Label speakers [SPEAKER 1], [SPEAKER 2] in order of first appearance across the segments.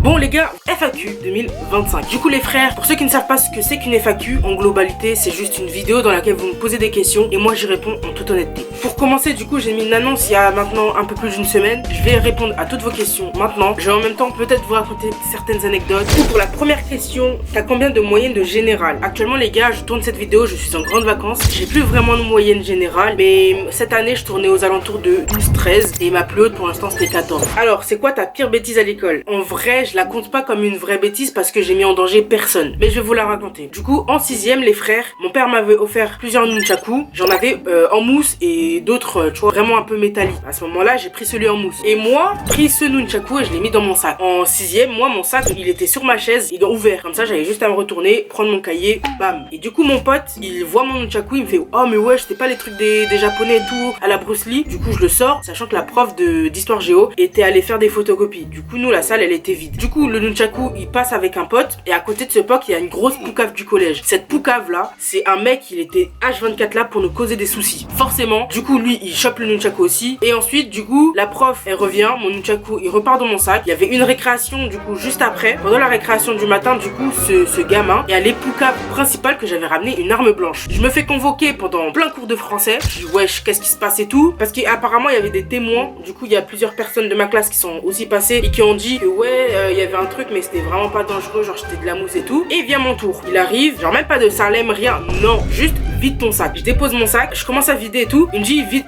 [SPEAKER 1] Bon les gars, FAQ 2025. Du coup les frères, pour ceux qui ne savent pas ce que c'est qu'une FAQ, en globalité c'est juste une vidéo dans laquelle vous me posez des questions et moi j'y réponds en toute honnêteté. Pour commencer du coup j'ai mis une annonce il y a maintenant un peu plus d'une semaine. Je vais répondre à toutes vos questions maintenant. Je vais en même temps peut-être vous raconter certaines anecdotes. Du coup pour la première question, t'as combien de moyenne de générale? Actuellement les gars, je tourne cette vidéo, je suis en grande vacances. J'ai plus vraiment de moyenne générale, mais cette année je tournais aux alentours de 12-13 et ma plus haute pour l'instant c'était 14. Alors c'est quoi ta pire bêtise à l'école? En vrai je la compte pas comme une vraie bêtise parce que j'ai mis en danger personne, mais je vais vous la raconter. Du coup en 6ème les frères, mon père m'avait offert plusieurs nunchakus. J'en avais en mousse et d'autres tu vois vraiment un peu métalliques. À ce moment là j'ai pris celui en mousse et moi pris ce nunchaku et je l'ai mis dans mon sac. En 6ème moi mon sac il était sur ma chaise, il est ouvert comme ça, j'avais juste à me retourner, prendre mon cahier, bam. Et du coup mon pote il voit mon nunchaku, il me fait oh mais ouais c'était pas les trucs des japonais et tout à la Bruce Lee. Du coup je le sors sachant que la prof d'histoire géo était allée faire des photocopies. Du coup nous la salle elle était vide. Du coup le nunchaku il passe avec un pote et à côté de ce pote il y a une grosse poucave du collège. Cette poucave là c'est un mec, il était H24 là pour nous causer des soucis. Forcément du coup lui il chope le nunchaku aussi et ensuite du coup la prof elle revient, mon nunchaku il repart dans mon sac. Il y avait une récréation du coup juste après. Pendant la récréation du matin du coup ce gamin et à l'époucave principale que j'avais ramené une arme blanche. Je me fais convoquer pendant plein cours de français. Je dis wesh qu'est-ce qui se passe et tout parce qu'apparemment il y avait des témoins. Du coup il y a plusieurs personnes de ma classe qui sont aussi passées et qui ont dit que ouais il y avait un truc mais c'était vraiment pas dangereux, genre j'étais de la mousse et tout. Et vient mon tour, il arrive, genre même pas de Salem, rien, non, juste vide ton sac. Je dépose mon sac, je commence à vider et tout. Il me dit vite.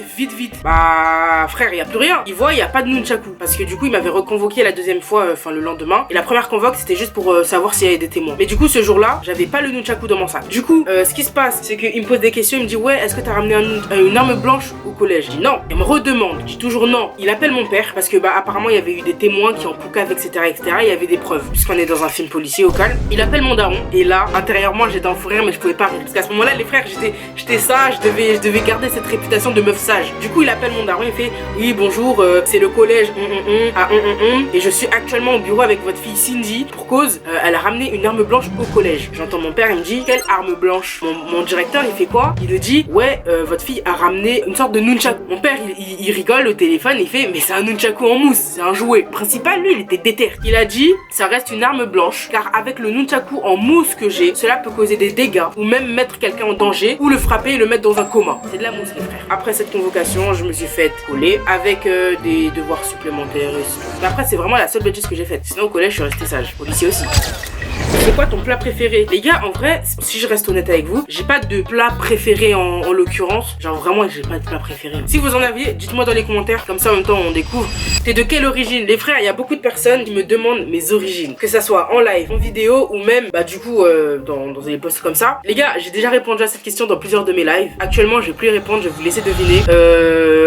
[SPEAKER 1] Bah frère, il y a plus rien. Il voit, il y a pas de nunchaku parce que du coup il m'avait reconvoqué la deuxième fois, enfin le lendemain. Et la première convoque c'était juste pour savoir s'il y avait des témoins. Mais du coup ce jour-là, j'avais pas le nunchaku dans mon sac. Du coup, ce qui se passe, c'est qu'il me pose des questions. Il me dit ouais, est-ce que t'as ramené une arme blanche au collège? Je dis non. Il me redemande. Je dis toujours non. Il appelle mon père parce que bah apparemment il y avait eu des témoins qui en poucave etc. Il y avait des preuves puisqu'on est dans un film policier au calme. Il appelle mon daron et là intérieurement j'étais en fou rire mais je pouvais pas rire parce qu'à ce moment-là les frères j'étais sage, je devais garder cette réputation de meuf sage. Du coup il appelle mon daron, il fait oui bonjour, c'est le collège à et je suis actuellement au bureau avec votre fille Cindy pour cause elle a ramené une arme blanche au collège. J'entends mon père, il me dit quelle arme blanche? Mon directeur il fait quoi? Il me dit ouais votre fille a ramené une sorte de nunchaku. Mon père il rigole au téléphone, il fait mais c'est un nunchaku en mousse, c'est un jouet. Le principal lui il était déter. Il a dit ça reste une arme blanche car avec le nunchaku en mousse que j'ai, cela peut causer des dégâts ou même mettre quelqu'un en danger ou le frapper et le mettre dans un coma. C'est de la mousse les frères. Après cette convocation je me suis fait coller avec des devoirs supplémentaires et tout. Mais après c'est vraiment la seule bêtise que j'ai faite. Sinon au collège je suis resté sage. Au lycée aussi. C'est quoi ton plat préféré? Les gars, en vrai, si je reste honnête avec vous, j'ai pas de plat préféré en l'occurrence. Genre vraiment, j'ai pas de plat préféré. Si vous en aviez, dites-moi dans les commentaires. Comme ça, en même temps, on découvre. T'es de quelle origine? Les frères, il y a beaucoup de personnes qui me demandent mes origines. Que ça soit en live, en vidéo ou même, bah du coup, dans des posts comme ça. Les gars, j'ai déjà répondu à cette question dans plusieurs de mes lives. Actuellement, je vais plus y répondre, je vais vous laisser deviner.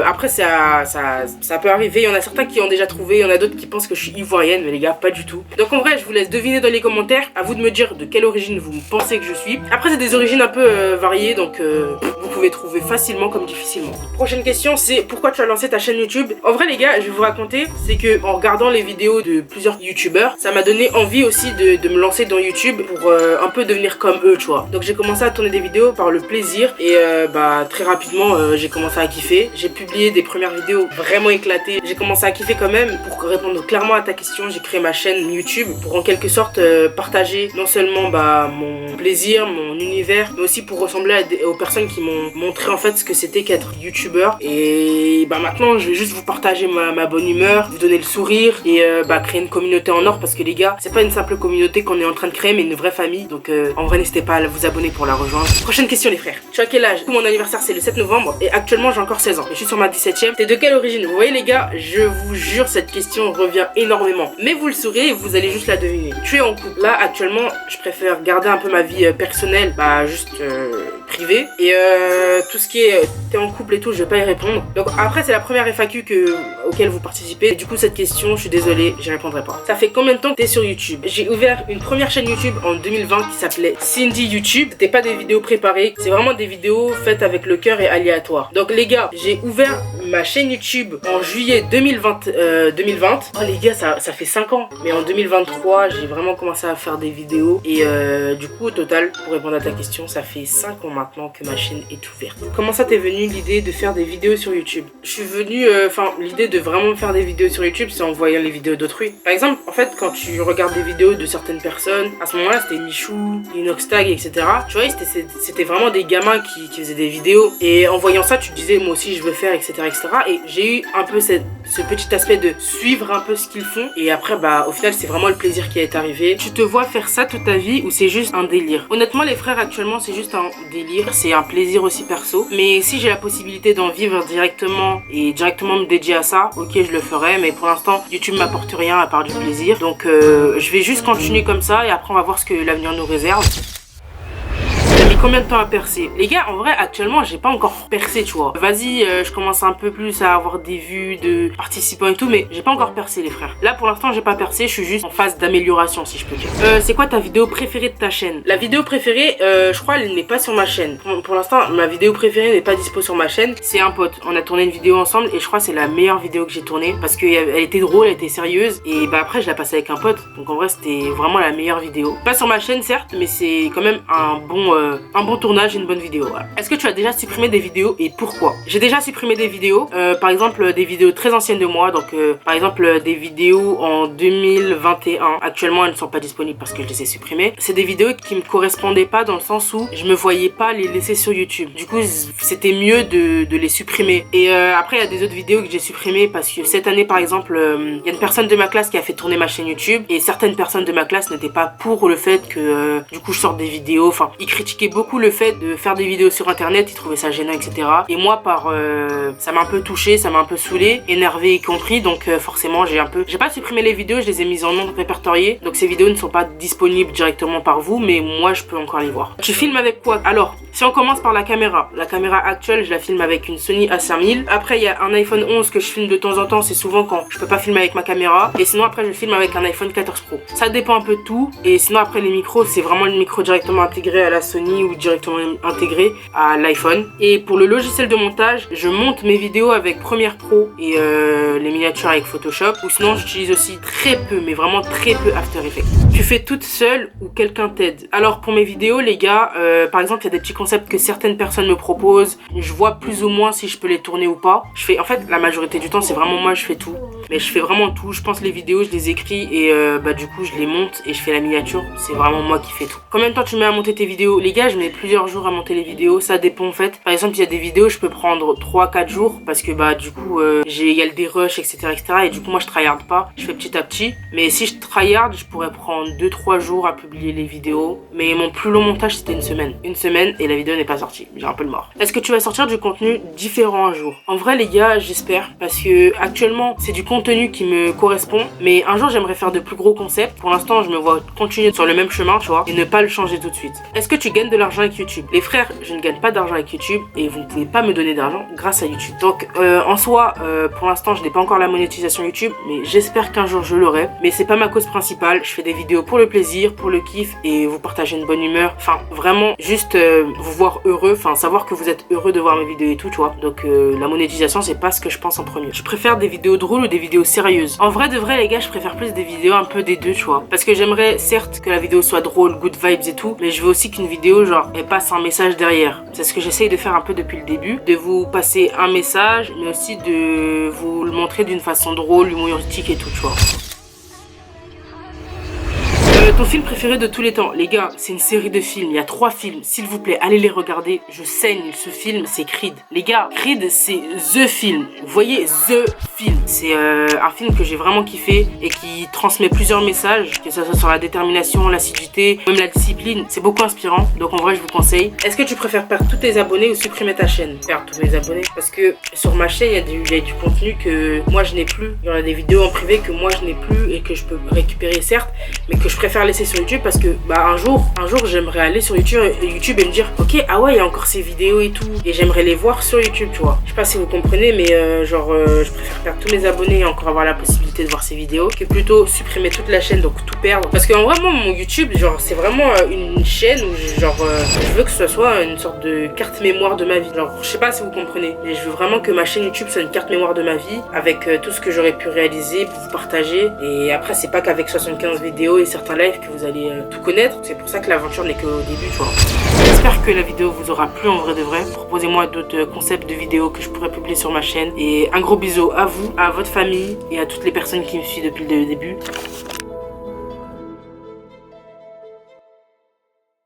[SPEAKER 1] Après, ça peut arriver. Il y en a certains qui ont déjà trouvé. Il y en a d'autres qui pensent que je suis ivoirienne. Mais les gars, pas du tout. Donc en vrai, je vous laisse deviner dans les commentaires. À vous de me dire de quelle origine vous pensez que je suis. Après c'est des origines un peu variées donc vous pouvez trouver facilement comme difficilement. Prochaine question c'est pourquoi tu as lancé ta chaîne YouTube? En vrai les gars je vais vous raconter, c'est que en regardant les vidéos de plusieurs youtubeurs ça m'a donné envie aussi de me lancer dans YouTube pour un peu devenir comme eux tu vois. Donc j'ai commencé à tourner des vidéos par le plaisir et bah très rapidement j'ai commencé à kiffer. J'ai publié des premières vidéos vraiment éclatées. J'ai commencé à kiffer quand même. Pour répondre clairement à ta question, j'ai créé ma chaîne YouTube pour en quelque sorte partager non seulement bah mon plaisir, mon univers, mais aussi pour ressembler aux personnes qui m'ont montré en fait ce que c'était qu'être youtubeur. Et bah maintenant je vais juste vous partager ma bonne humeur, vous donner le sourire et bah créer une communauté en or parce que les gars c'est pas une simple communauté qu'on est en train de créer mais une vraie famille. Donc en vrai n'hésitez pas à vous abonner pour la rejoindre. Prochaine question les frères, tu as quel âge? Mon anniversaire c'est le 7 novembre et actuellement j'ai encore 16 ans et je suis sur ma 17ème. T'es de quelle origine? Vous voyez les gars, je vous jure cette question revient énormément mais vous le saurez et vous allez juste la deviner. Tu es en couple? Là actuellement je préfère garder un peu ma vie personnelle, bah juste privée et tout ce qui est t'es en couple et tout je vais pas y répondre. Donc après c'est la première FAQ auquel vous participez et du coup cette question je suis désolée j'y répondrai pas. Ça fait combien de temps que t'es sur YouTube? J'ai ouvert une première chaîne YouTube en 2020 qui s'appelait Cindy YouTube. C'était pas des vidéos préparées, c'est vraiment des vidéos faites avec le cœur et aléatoires. Donc les gars j'ai ouvert ma chaîne YouTube en juillet 2020. Oh les gars ça fait 5 ans mais en 2023 j'ai vraiment commencé à faire des vidéos et du coup au total pour répondre à ta question ça fait 5 ans maintenant que ma chaîne est ouverte. Comment ça t'es venue l'idée de faire des vidéos sur YouTube? Je suis venue, l'idée de vraiment faire des vidéos sur YouTube, c'est en voyant les vidéos d'autrui. Par exemple, en fait, quand tu regardes des vidéos de certaines personnes, à ce moment-là, c'était Michou, Inoxtag, etc. Tu vois, c'était vraiment des gamins qui faisaient des vidéos. Et en voyant ça, tu te disais, moi aussi, je veux faire, etc., etc. Et j'ai eu un peu ce petit aspect de suivre un peu ce qu'ils font. Et après, bah, au final, c'est vraiment le plaisir qui est arrivé. Tu te vois faire ça toute ta vie ou c'est juste un délire? Honnêtement, les frères, actuellement, c'est juste un délire. C'est un plaisir aussi perso. Mais si j'ai la possibilité d'en vivre directement et directement me dédier à ça, ok, je le ferai. Mais pour l'instant, YouTube m'apporte rien à part du plaisir. Donc, je vais juste continuer comme ça et après, on va voir ce que l'avenir nous réserve. Combien de temps à percer? Les gars, en vrai, actuellement, j'ai pas encore percé, tu vois. Vas-y, je commence un peu plus à avoir des vues de participants et tout, mais j'ai pas encore percé, les frères. Là, pour l'instant, j'ai pas percé, je suis juste en phase d'amélioration, si je peux dire. C'est quoi ta vidéo préférée de ta chaîne? La vidéo préférée, je crois, elle n'est pas sur ma chaîne. Pour l'instant, ma vidéo préférée n'est pas dispo sur ma chaîne. C'est un pote. On a tourné une vidéo ensemble et je crois que c'est la meilleure vidéo que j'ai tournée parce qu'elle était drôle, elle était sérieuse et bah après, je l'ai passée avec un pote. Donc en vrai, c'était vraiment la meilleure vidéo. Pas sur ma chaîne, certes, mais c'est quand même un bon tournage, une bonne vidéo. Voilà. Est-ce que tu as déjà supprimé des vidéos et pourquoi? J'ai déjà supprimé des vidéos, par exemple des vidéos très anciennes de moi, donc par exemple des vidéos en 2021. Actuellement, elles ne sont pas disponibles parce que je les ai supprimées. C'est des vidéos qui me correspondaient pas dans le sens où je me voyais pas les laisser sur YouTube. Du coup, c'était mieux de les supprimer. Et après, il y a des autres vidéos que j'ai supprimées parce que cette année, par exemple, il y a une personne de ma classe qui a fait tourner ma chaîne YouTube et certaines personnes de ma classe n'étaient pas pour le fait que du coup je sorte des vidéos. Enfin, ils critiquaient beaucoup le fait de faire des vidéos sur internet, ils trouvaient ça gênant, etc. Et moi, ça m'a un peu touché, ça m'a un peu saoulé, énervé y compris, donc forcément j'ai pas supprimé les vidéos, je les ai mises en non répertorié, donc ces vidéos ne sont pas disponibles directement par vous, mais moi je peux encore les voir. Tu filmes avec quoi? Alors, si on commence par la caméra actuelle, je la filme avec une Sony A5000. Après, il y a un iPhone 11 que je filme de temps en temps, c'est souvent quand je peux pas filmer avec ma caméra, et sinon après je filme avec un iPhone 14 Pro. Ça dépend un peu de tout, et sinon après les micros, c'est vraiment le micro directement intégré à la Sony ou directement intégré à l'iPhone. Et pour le logiciel de montage, je monte mes vidéos avec Premiere Pro et les miniatures avec Photoshop, ou sinon j'utilise aussi très peu, mais vraiment très peu, After Effects. Tu fais toute seule ou quelqu'un t'aide? Alors pour mes vidéos, les gars, par exemple, il y a des petits concepts que certaines personnes me proposent, je vois plus ou moins si je peux les tourner ou pas. En fait, la majorité du temps, c'est vraiment moi, je fais tout. Mais je fais vraiment tout, je pense les vidéos, je les écris et du coup je les monte et je fais la miniature. C'est vraiment moi qui fais tout. Combien de temps tu mets à monter tes vidéos? Les gars, je mets plusieurs jours à monter les vidéos, ça dépend en fait. Par exemple, il y a des vidéos, je peux prendre 3-4 jours parce que du coup il y a des rushs, etc., et du coup moi je tryhard pas, je fais petit à petit. Mais si je tryhard, je pourrais prendre 2-3 jours à publier les vidéos. Mais mon plus long montage, c'était une semaine et la vidéo n'est pas sortie, j'ai un peu le mort. Est-ce que tu vas sortir du contenu différent un jour? En vrai les gars, j'espère, parce que actuellement c'est du contenu qui me correspond, mais un jour j'aimerais faire de plus gros concepts. Pour l'instant je me vois continuer sur le même chemin, tu vois, et ne pas le changer tout de suite. Est-ce que tu gagnes de l'argent avec YouTube? Les frères, je ne gagne pas d'argent avec YouTube et vous ne pouvez pas me donner d'argent grâce à YouTube. Donc en soi, pour l'instant je n'ai pas encore la monétisation YouTube, mais j'espère qu'un jour je l'aurai. Mais c'est pas ma cause principale, je fais des vidéos pour le plaisir, pour le kiff et vous partager une bonne humeur. Enfin vraiment juste vous voir heureux, enfin savoir que vous êtes heureux de voir mes vidéos et tout, tu vois. Donc la monétisation c'est pas ce que je pense en premier. Je préfère des vidéos drôles ou des vidéos sérieuses? En vrai de vrai les gars, je préfère plus des vidéos un peu des deux, tu vois. Parce que j'aimerais certes que la vidéo soit drôle, good vibes et tout, mais je veux aussi qu'une vidéo genre elle passe un message derrière. C'est ce que j'essaye de faire un peu depuis le début, de vous passer un message, mais aussi de vous le montrer d'une façon drôle, humoristique et tout, tu vois. Ton film préféré de tous les temps? Les gars, c'est une série de films, il y a 3 films, s'il vous plaît, allez les regarder, je saigne. Ce film, c'est Creed. Les gars, Creed, c'est THE film, vous voyez, THE film. C'est un film que j'ai vraiment kiffé et qui transmet plusieurs messages, que ce soit sur la détermination, l'assiduité, même la discipline, c'est beaucoup inspirant, donc en vrai, je vous conseille. Est-ce que tu préfères perdre tous tes abonnés ou supprimer ta chaîne? Perdre tous mes abonnés, parce que sur ma chaîne, il y a du contenu que moi, je n'ai plus. Il y en a des vidéos en privé que moi, je n'ai plus et que je peux récupérer, certes, mais que je préfère laisser sur YouTube parce que un jour j'aimerais aller sur YouTube et me dire ok, ah ouais, il y a encore ces vidéos et tout, et j'aimerais les voir sur YouTube, tu vois. Je sais pas si vous comprenez, mais je préfère perdre tous mes abonnés et encore avoir la possibilité de voir ces vidéos que plutôt supprimer toute la chaîne, donc tout perdre. Parce qu'en vrai, moi, mon YouTube, genre c'est vraiment une chaîne où je veux que ce soit une sorte de carte mémoire de ma vie. Genre je sais pas si vous comprenez, mais je veux vraiment que ma chaîne YouTube soit une carte mémoire de ma vie avec tout ce que j'aurais pu réaliser pour vous partager. Et après c'est pas qu'avec 75 vidéos et certains live que vous allez tout connaître. C'est pour ça que l'aventure n'est qu'au début, tu vois. J'espère que la vidéo vous aura plu en vrai de vrai. Proposez-moi d'autres concepts de vidéos que je pourrais publier sur ma chaîne. Et un gros bisou à vous, à votre famille et à toutes les personnes qui me suivent depuis le début.